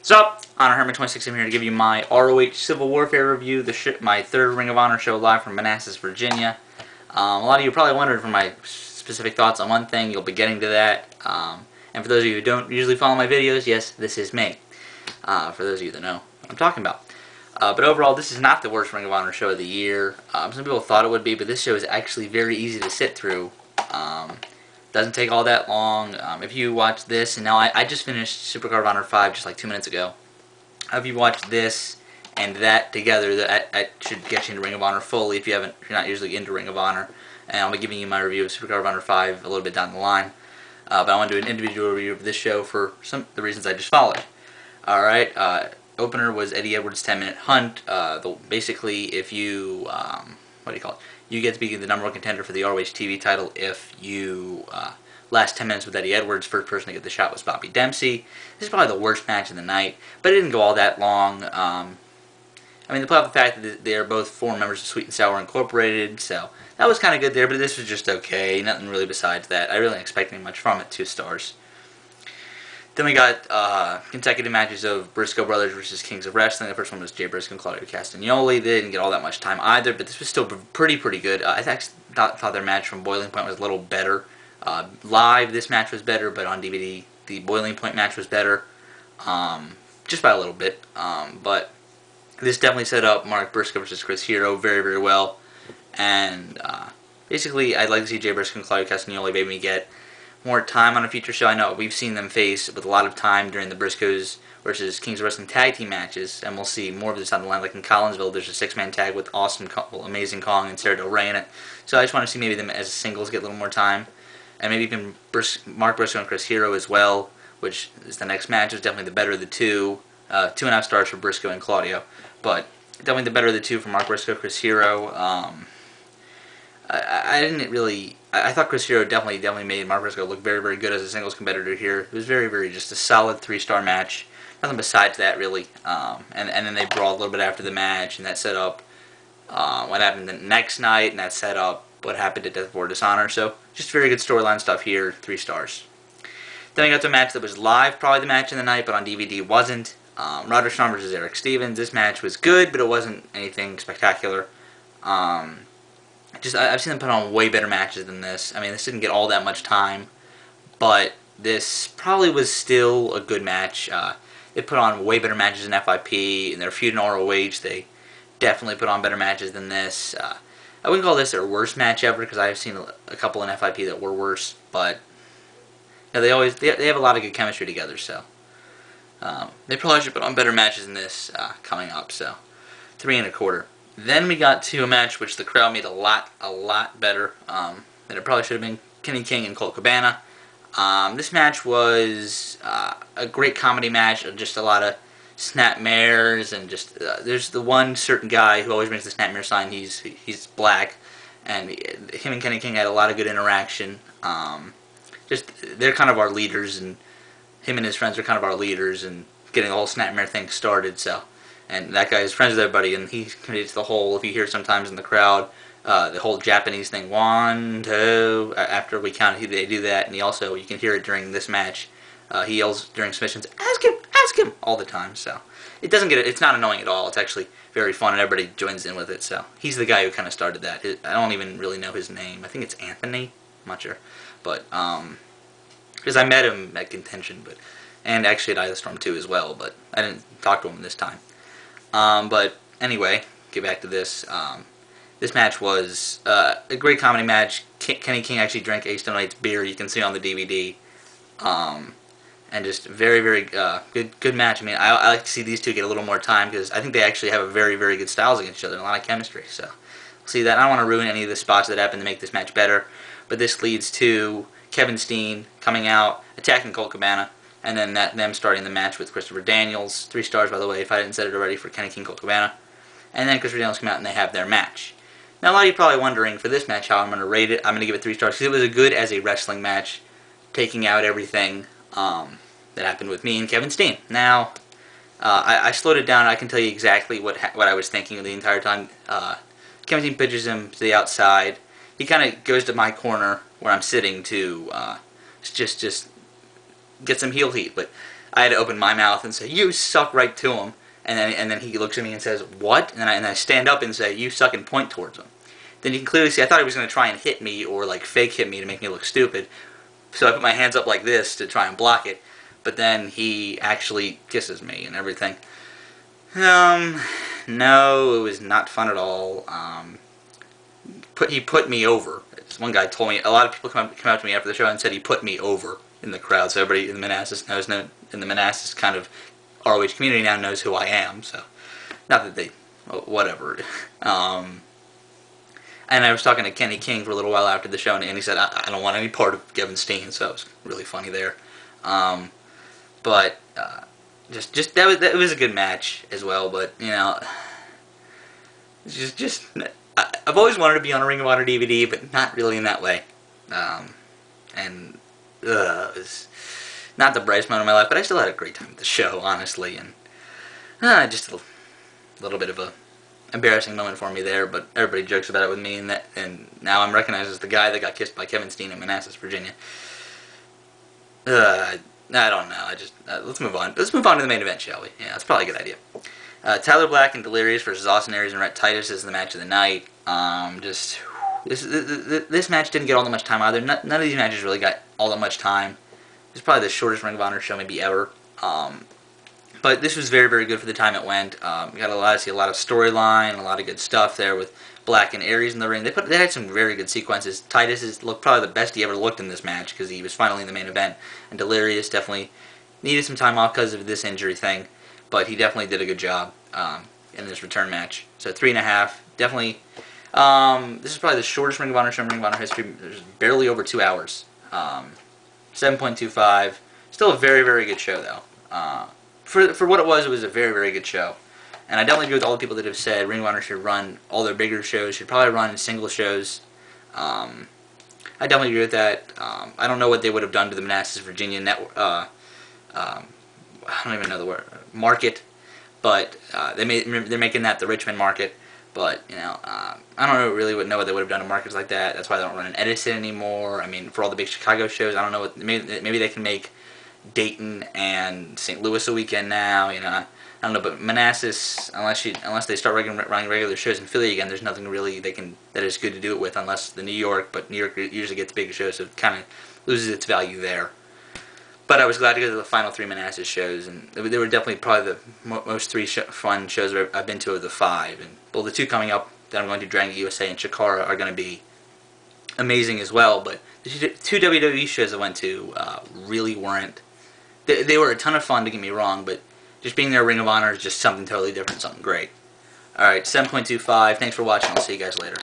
What's up? Honor Herman 26. I'm here to give you my ROH Civil Warfare review, my third Ring of Honor show live from Manassas, Virginia. A lot of you probably wondered for my specific thoughts on one thing. You'll be getting to that. And for those of you who don't usually follow my videos, yes, this is me. For those of you that know what I'm talking about. But overall, this is not the worst Ring of Honor show of the year. Some people thought it would be, but this show is actually very easy to sit through. Doesn't take all that long. If you watch this, and now I just finished Supercard of Honor 5 just like 2 minutes ago. If you watch this and that together, that should get you into Ring of Honor fully if you're not usually into Ring of Honor. And I'll be giving you my review of Supercard of Honor 5 a little bit down the line. But I want to do an individual review of this show for some of the reasons I just followed. Alright, opener was Eddie Edwards' 10-minute hunt. Basically, if you, what do you call it? You get to be the number one contender for the ROH TV title if you last 10 minutes with Eddie Edwards. First person to get the shot was Bobby Dempsey. This is probably the worst match of the night, but it didn't go all that long. I mean, the plot of the fact that they are both former members of Sweet and Sour Incorporated, so that was kind of good there, but this was just okay. Nothing really besides that. I really didn't expect much from it. 2 stars. Then we got consecutive matches of Briscoe Brothers versus Kings of Wrestling. The first one was Jay Briscoe and Claudio Castagnoli. They didn't get all that much time either, but this was still pretty good. I actually thought their match from Boiling Point was a little better. Live, this match was better, but on DVD, the Boiling Point match was better, just by a little bit. But this definitely set up Mark Briscoe versus Chris Hero very well. And basically, I'd like to see Jay Briscoe and Claudio Castagnoli maybe get more time on a future show. I know we've seen them face with a lot of time during the Briscoes versus Kings of Wrestling tag team matches, and we'll see more of this on the line. Like in Collinsville, there's a 6-man tag with Amazing Kong and Sarah Del Rey in it. So I just want to see maybe them as singles get a little more time, and maybe even Mark Briscoe and Chris Hero as well, which is the next match. Is definitely the better of the two. 2.5 stars for Briscoe and Claudio, but definitely the better of the two for Mark Briscoe, Chris Hero. I thought Chris Hero definitely made Mark Briscoe look very good as a singles competitor here. It was very just a solid 3-star match. Nothing besides that really. And then they brawled a little bit after the match, and that set up what happened the next night, and that set up what happened at Death Before Dishonor. So just very good storyline stuff here. 3 stars. Then we got to a match that was live, probably the match of the night, but on DVD wasn't. Roderick Shawn versus Erick Stevens. This match was good, but it wasn't anything spectacular. I've seen them put on way better matches than this. I mean, this didn't get all that much time, but this probably was still a good match. They put on way better matches than FIP, and their feud in ROH, they definitely put on better matches than this. I wouldn't call this their worst match ever, because I've seen a couple in FIP that were worse, but you know, they have a lot of good chemistry together, so they probably should put on better matches than this coming up, so 3 1/4. Then we got to a match which the crowd made a lot better than it probably should have been. Kenny King and Colt Cabana. This match was a great comedy match, just a lot of snapmares, and just there's the one certain guy who always brings the snapmare sign. He's black, and him and Kenny King had a lot of good interaction. They're kind of our leaders, and him and his friends are kind of our leaders, and getting the whole snapmare thing started. So. And that guy is friends with everybody, and he creates the whole, if you hear sometimes in the crowd, the whole Japanese thing, 1, 2, after we count, they do that, and you can hear it during this match. He yells during submissions, ask him, all the time, so. It's not annoying at all, it's actually very fun, and everybody joins in with it, so. He's the guy who kind of started that. I don't even really know his name. I think it's Anthony, I'm not sure, but, because I met him at Contention, and actually at Isla Storm 2 as well, but I didn't talk to him this time. But anyway, get back to this. This match was a great comedy match. Kenny King actually drank Ace Stone Knight's beer. You can see on the DVD. And just very good match. I mean, I like to see these two get a little more time because I think they actually have a very good styles against each other and a lot of chemistry. So we'll see that. I don't want to ruin any of the spots that happen to make this match better. But this leads to Kevin Steen coming out, attacking Colt Cabana. And then them starting the match with Christopher Daniels. 3 stars, by the way, if I didn't say it already, for Kenny King, Colt Cabana. And then Christopher Daniels come out and they have their match. Now, a lot of you are probably wondering for this match how I'm going to rate it. I'm going to give it 3 stars because it was a good as a wrestling match, taking out everything that happened with me and Kevin Steen. Now, I slowed it down. I can tell you exactly what I was thinking the entire time. Kevin Steen pitches him to the outside. He kind of goes to my corner where I'm sitting to just get some heel heat, but I had to open my mouth and say, "You suck," right to him. And then he looks at me and says, "What?" And I stand up and say, "You suck," and point towards him. Then you can clearly see I thought he was going to try and hit me or like fake hit me to make me look stupid. So I put my hands up like this to try and block it. But then he actually kisses me and everything. No, it was not fun at all. He put me over. One guy told me, a lot of people come out to me after the show and said he put me over in the crowd. So everybody in the Manassas knows, in the Manassas kind of ROH community now knows who I am. So, not that they, whatever. And I was talking to Kenny King for a little while after the show, and he said, I don't want any part of Kevin Steen, so it was really funny there. But just that was a good match as well. But you know, just I've always wanted to be on a Ring of Honor DVD, but not really in that way. And it was not the brightest moment of my life, but I still had a great time at the show, honestly. And just a little bit of a embarrassing moment for me there, but everybody jokes about it with me, and now I'm recognized as the guy that got kissed by Kevin Steen in Manassas, Virginia. I don't know. Let's move on. Let's move on to the main event, shall we? Yeah, that's probably a good idea. Tyler Black and Delirious versus Austin Aries and Rhett Titus is the match of the night. This match didn't get all that much time either. None of these matches really got all that much time. It was probably the shortest Ring of Honor show maybe ever. But this was very, very good for the time it went. We got to see a lot of storyline, a lot of good stuff there with Black and Aries in the ring. They had some very good sequences. Titus looked probably the best he ever looked in this match because he was finally in the main event. And Delirious definitely needed some time off because of this injury thing, but he definitely did a good job in this return match. So 3.5, definitely. This is probably the shortest Ring of Honor show in Ring of Honor history. There's barely over 2 hours. 7.25. Still a very, very good show though. For what it was a very, very good show. And I definitely agree with all the people that have said Ring of Honor should run all their bigger shows, should probably run single shows. I definitely agree with that. I don't know what they would have done to the Manassas, Virginia network. I don't even know the word. Market. But they're making that the Richmond market. But, you know, I don't really know what they would have done to markets like that. That's why they don't run in Edison anymore. I mean, for all the big Chicago shows, I don't know what. Maybe they can make Dayton and St. Louis a weekend now, you know. I don't know, but Manassas, unless they start running regular shows in Philly again, there's nothing really that is good to do it with, unless the New York. But New York usually gets bigger shows, so it kind of loses its value there. But I was glad to go to the final 3 Manassas shows, and they were definitely probably the most fun shows I've been to of the 5. And well, the 2 coming up that I'm going to Dragon USA and Chikara are going to be amazing as well. But the 2 WWE shows I went to really weren't. They were a ton of fun, don't get me wrong, but just being there at Ring of Honor is just something totally different, something great. Alright, 7.25. Thanks for watching. I'll see you guys later.